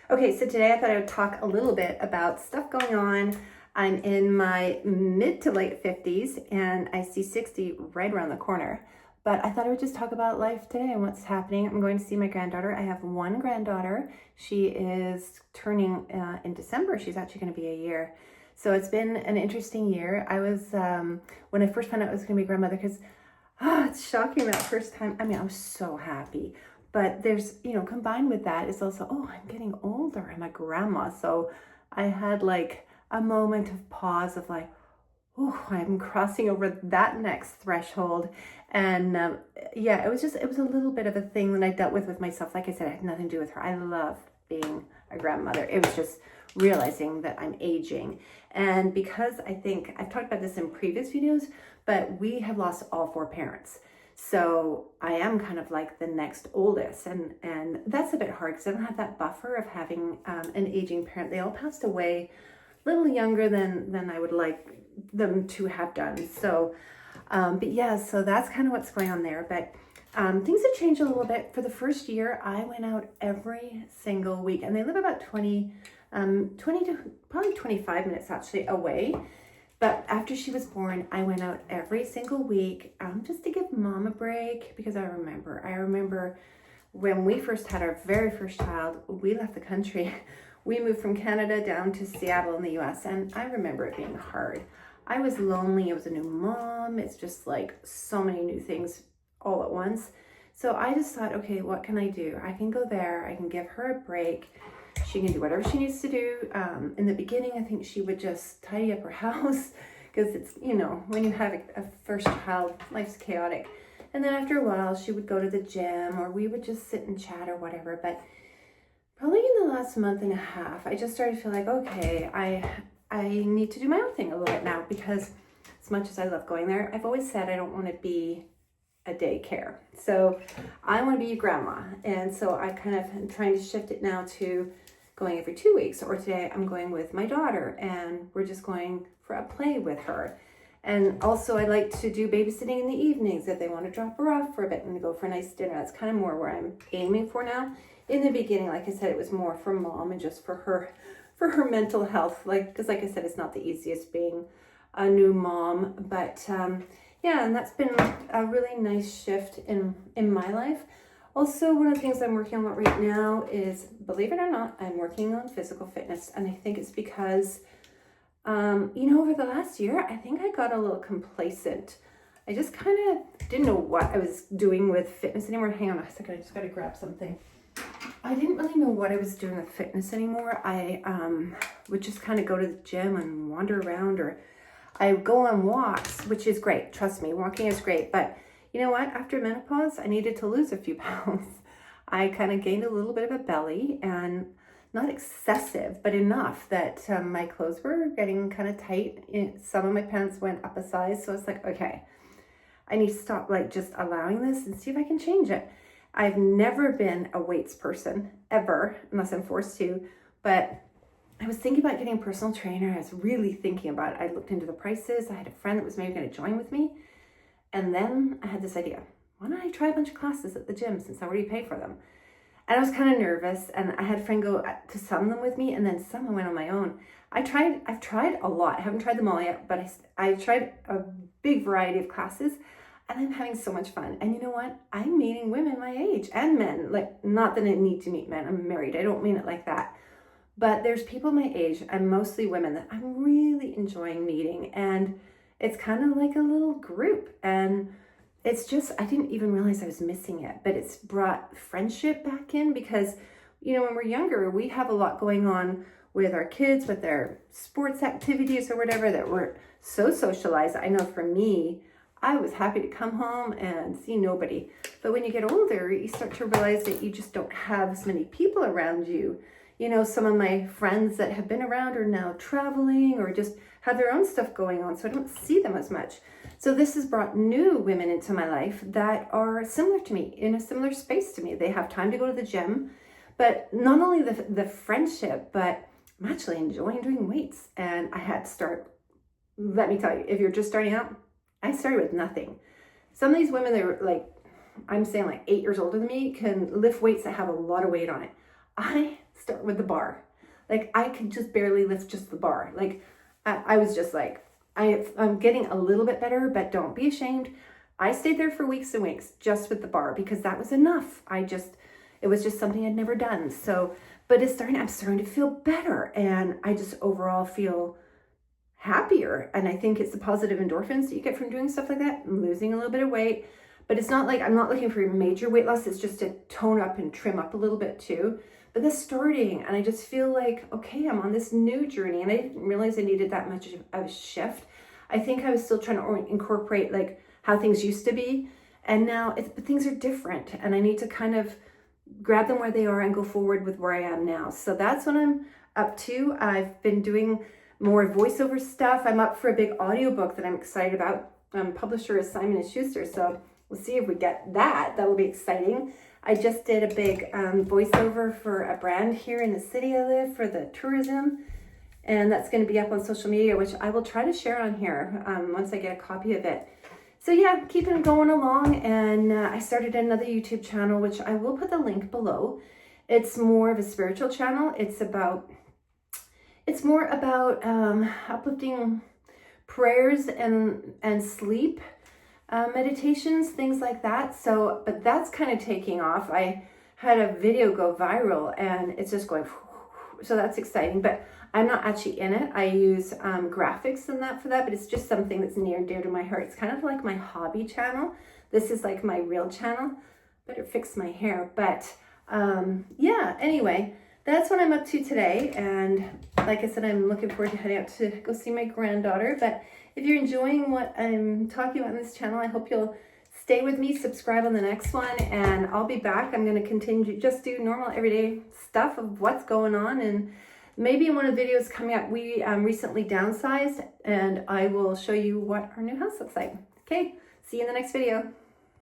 Okay, so today I thought I would talk a little bit about stuff going on. I'm in my mid to late 50s and I see 60 right around the corner. But I thought I would just talk about life today and what's happening. I'm going to see my granddaughter. I have one granddaughter. She is turning in December. She's actually going to be a year. So it's been an interesting year. I was, when I first found out I was going to be a grandmother, because it's shocking that first time. I mean, I was so happy. But there's, combined with that is also, oh, I'm getting older. I'm a grandma. So I had like a moment of pause of like, oh, I'm crossing over that next threshold. And yeah, it was a little bit of a thing that I dealt with myself. Like I said, it had nothing to do with her. I love being a grandmother. It was just realizing that I'm aging. And because I think I've talked about this in previous videos, but we have lost all four parents. So I am kind of like the next oldest, and that's a bit hard because I don't have that buffer of having an aging parent. They all passed away a little younger than I would like them to have done. So, but yeah, so that's kind of what's going on there. But things have changed a little bit. For the first year, I went out every single week, and they live about 20 to probably 25 minutes actually away. But after she was born, I went out every single week just to give mom a break, because I remember when we first had our very first child, we left the country. We moved from Canada down to Seattle in the US, and I remember it being hard. I was lonely. I was a new mom. It's just like so many new things all at once. So I just thought, okay, what can I do? I can go there. I can give her a break. She can do whatever she needs to do. In the beginning, I think she would just tidy up her house because it's, when you have a first child, life's chaotic. And then after a while, she would go to the gym, or we would just sit and chat or whatever. But probably in the last month and a half, I just started to feel like, okay, I need to do my own thing a little bit now, because as much as I love going there, I've always said I don't want to be a daycare. So I want to be a grandma. And so I kind of am trying to shift it now to going every 2 weeks, or today I'm going with my daughter and we're just going for a play with her. And also I like to do babysitting in the evenings if they want to drop her off for a bit and go for a nice dinner. That's kind of more where I'm aiming for now. In the beginning, like I said, it was more for mom and just for her mental health, because like I said, it's not the easiest being a new mom. But yeah, and that's been a really nice shift in my life. Also, one of the things I'm working on right now is, believe it or not, I'm working on physical fitness. And I think it's because, over the last year, I think I got a little complacent. I just kind of didn't know what I was doing with fitness anymore. Hang on a second, I just got to grab something. I didn't really know what I was doing with fitness anymore. I would just kind of go to the gym and wander around, or I go on walks, which is great. Trust me, walking is great. But you know what? After menopause, I needed to lose a few pounds. I kind of gained a little bit of a belly, and not excessive, but enough that my clothes were getting kind of tight. Some of my pants went up a size. So it's like, okay, I need to stop just allowing this and see if I can change it. I've never been a weights person, ever, unless I'm forced to. But I was thinking about getting a personal trainer. I was really thinking about it. I looked into the prices. I had a friend that was maybe going to join with me. And then I had this idea, why don't I try a bunch of classes at the gym since I already paid for them? And I was kind of nervous, and I had a friend go to some of them with me, and then some I went on my own. I've tried a lot. I haven't tried them all yet, but I tried a big variety of classes, and I'm having so much fun. And you know what? I'm meeting women my age, and men. Not that I need to meet men. I'm married. I don't mean it like that. But there's people my age, and mostly women, that I'm really enjoying meeting. And it's kind of like a little group. And it's just, I didn't even realize I was missing it. But it's brought friendship back in, because, when we're younger, we have a lot going on with our kids, with their sports activities or whatever, that we're so socialized. I know for me, I was happy to come home and see nobody. But when you get older, you start to realize that you just don't have as many people around you. Some of my friends that have been around are now traveling or just have their own stuff going on, so I don't see them as much. So this has brought new women into my life that are similar to me, in a similar space to me. They have time to go to the gym, but not only the friendship, but I'm actually enjoying doing weights. And I had to start, let me tell you, if you're just starting out, I started with nothing. Some of these women, they were I'm saying 8 years older than me, can lift weights that have a lot of weight on it. I start with the bar. Like I could just barely lift just the bar. Like I was just like, I'm getting a little bit better, but don't be ashamed. I stayed there for weeks and weeks just with the bar because that was enough. It was just something I'd never done. So, but I'm starting to feel better, and I just overall feel happier. And I think it's the positive endorphins that you get from doing stuff like that. I'm losing a little bit of weight, but it's not like I'm not looking for major weight loss. It's just to tone up and trim up a little bit too. But that's starting, and I just feel like, okay, I'm on this new journey, and I didn't realize I needed that much of a shift. I think I was still trying to incorporate like how things used to be, and now things are different, and I need to kind of grab them where they are and go forward with where I am now. So that's what I'm up to. I've been doing more voiceover stuff. I'm up for a big audiobook that I'm excited about. Publisher is Simon & Schuster, so we'll see if we get that. That will be exciting. I just did a big voiceover for a brand here in the city I live for the tourism, and that's going to be up on social media, which I will try to share on here once I get a copy of it. So yeah, keeping going along, and I started another YouTube channel, which I will put the link below. It's more of a spiritual channel. It's more about uplifting prayers and sleep meditations, things like that. So, but that's kind of taking off. I had a video go viral, and it's just going, so that's exciting, but I'm not actually in it. I use graphics and that for that, but it's just something that's near and dear to my heart. It's kind of like my hobby channel. This is like my real channel. Better fix my hair. But yeah, anyway, that's what I'm up to today. And like I said, I'm looking forward to heading out to go see my granddaughter. But if you're enjoying what I'm talking about in this channel, I hope you'll stay with me, subscribe on the next one, and I'll be back. I'm going to continue to just do normal everyday stuff of what's going on, and maybe in one of the videos coming up, we recently downsized, and I will show you what our new house looks like. Okay, see you in the next video.